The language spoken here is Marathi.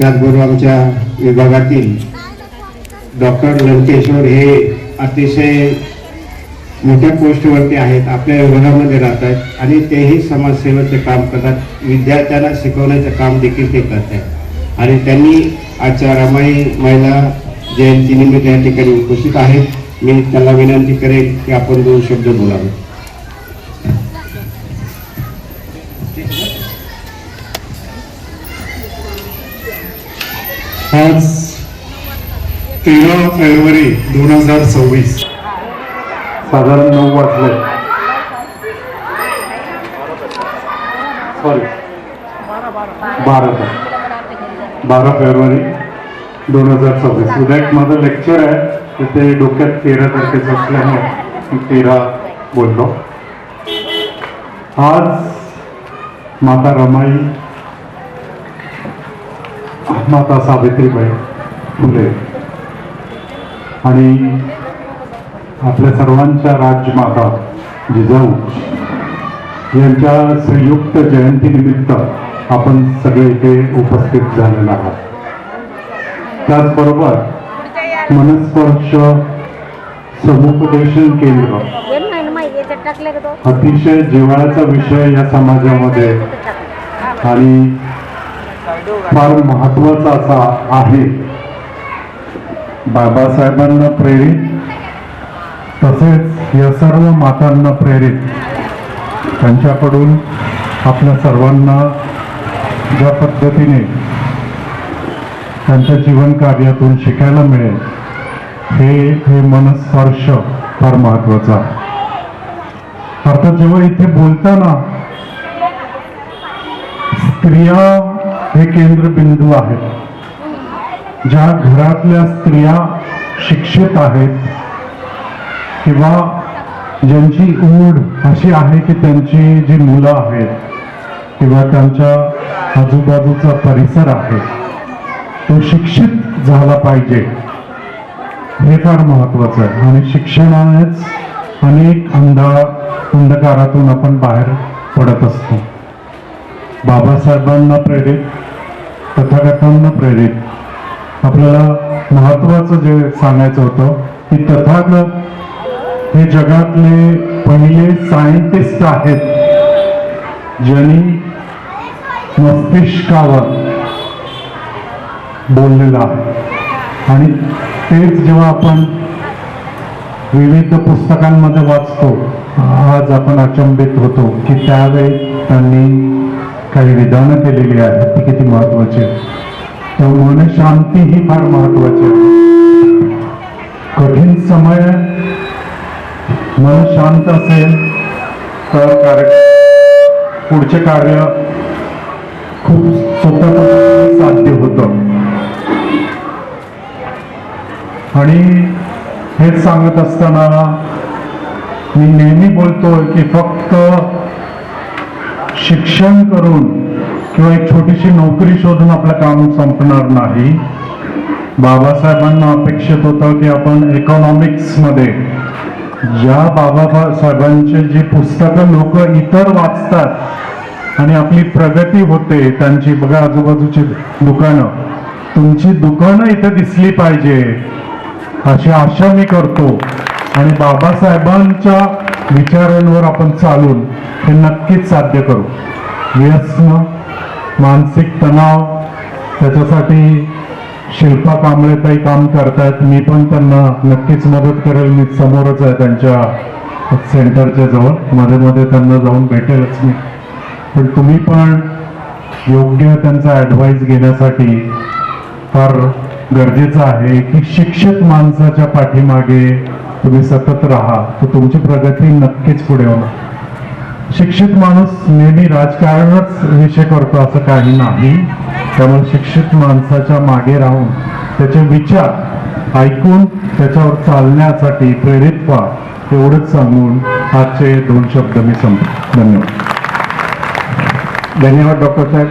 त्याचबरोबर आमच्या विभागातील डॉक्टर लंकेश्वर हे अतिशय मोठ्या पोस्टवरती आहेत, आपल्या विभागामध्ये राहत आहेत आणि तेही समाजसेवेचे काम करतात, विद्यार्थ्यांना शिकवण्याचं काम देखील ते करत आहेत. आणि त्यांनी आजच्या रमाई महिला जयंतीनिमित्त या ठिकाणी उपस्थित आहेत. मी त्यांना विनंती करेन की आपण 2 शब्द बोलावे. आज 13 फेब्रुवारी 2026 साधारण 9 वाजले. Sorry 12 February 2026. उद्या एक माझं लेक्चर आहे, तिथे डोक्यात 13 तारखेचं असल्याने मी 13 बोललो. आज माता रमाई, माता सावित्रीबाई फुले आणि आपल्या सर्वांच्या राजमाता जिजाऊ यांच्या संयुक्त जयंतीनिमित्त आपण सगळे इथे उपस्थित झालेलो आहात. त्याचबरोबर मनस्पर्श समुपदेशन केंद्र अतिशय जिव्हाळ्याचा विषय या समाजामध्ये आणि फार महत्वाचा असा आहे. बाबासाहेबांना प्रेरित तसेच या सर्व मातांना प्रेरित त्यांच्याकडून आपल्या सर्वांना ज्या पद्धतीने त्यांच्या जीवन कार्यातून शिकायला मिळेल हे मनस्पर्श फार महत्वाचा. अर्थात जेव्हा इथे बोलताना स्त्रिया हे केंद्रबिंदू आहेत. ज्या घरातल्या स्त्रिया शिक्षित आहेत किंवा ज्यांची ऊड अशी आहे की त्यांची जी मुलं आहेत किंवा त्यांच्या आजूबाजूचा परिसर आहे तो शिक्षित झाला पाहिजे, हे फार महत्वाचं आहे. आणि शिक्षणानेच अनेक अंधकारातून आपण बाहेर पडत असतो. बाबासाहेबांना प्रेरित, तथागतांना प्रेरित आपल्याला महत्वाचं जे सांगायचं होतं की तथागत हे जगातले पहिले सायंटिस्ट आहेत ज्यांनी मस्तिष्कावर बोललेलं आहे. आणि तेच जेव्हा आपण विविध पुस्तकांमध्ये वाचतो, आज आपण अचंबित होतो की त्यावेळी त्यांनी काही विधानं केलेली आहेत, ती किती महत्वाची आहे. त्यामुळे शांती ही फार महत्वाची आहे. कठीण समय मन शांत असेल तर पुढचे कार्य खूप सोप्या पद्धतीने साध्य होतं. आणि हेच सांगत असताना मी नेहमी बोलतोय की फक्त शिक्षण करून किंवा एक छोटीशी नोकरी शोधून आपलं काम संपणार नाही. बाबासाहेबांना अपेक्षित होतं की आपण इकॉनॉमिक्स मध्ये ज्या बाबासाहेबांची जी पुस्तकं लोक इतर वाचतात आणि आपली प्रगती होते, त्यांची बघा आजूबाजूची दुकानं, तुमची दुकानं इथे दिसली पाहिजे अशी आशा मी करतो. आणि बाबासाहेबांच्या विचारांवर आपण चालून हे नक्कीच साध्य करू. व्यसन, मानसिक तणाव, त्याच्यासाठी शिल्पा कांबळेताई काम करतायत. मी पण त्यांना नक्कीच मदत करेल. मी समोरच आहे त्यांच्या सेंटरच्या जवळ, मध्ये मध्ये त्यांना जाऊन भेटेलच मी. पण तुम्ही पण योग्य त्यांचा ॲडवाईस घेण्यासाठी फार गरजेचं आहे की शिक्षित माणसाच्या पाठीमागे तुम्ही सतत राहा, तर तुमची प्रगती नक्कीच पुढे होणार. शिक्षित माणूस नेहमी राजकारणच विषय करतो असं काही नाही. त्यामुळे शिक्षित माणसाच्या मागे राहून त्याचे विचार ऐकून त्याच्यावर चालण्यासाठी प्रेरित व्हा, एवढंच सांगून आजचे 2 शब्द मी संपतो. धन्यवाद. धन्यवाद डॉक्टर साहेब.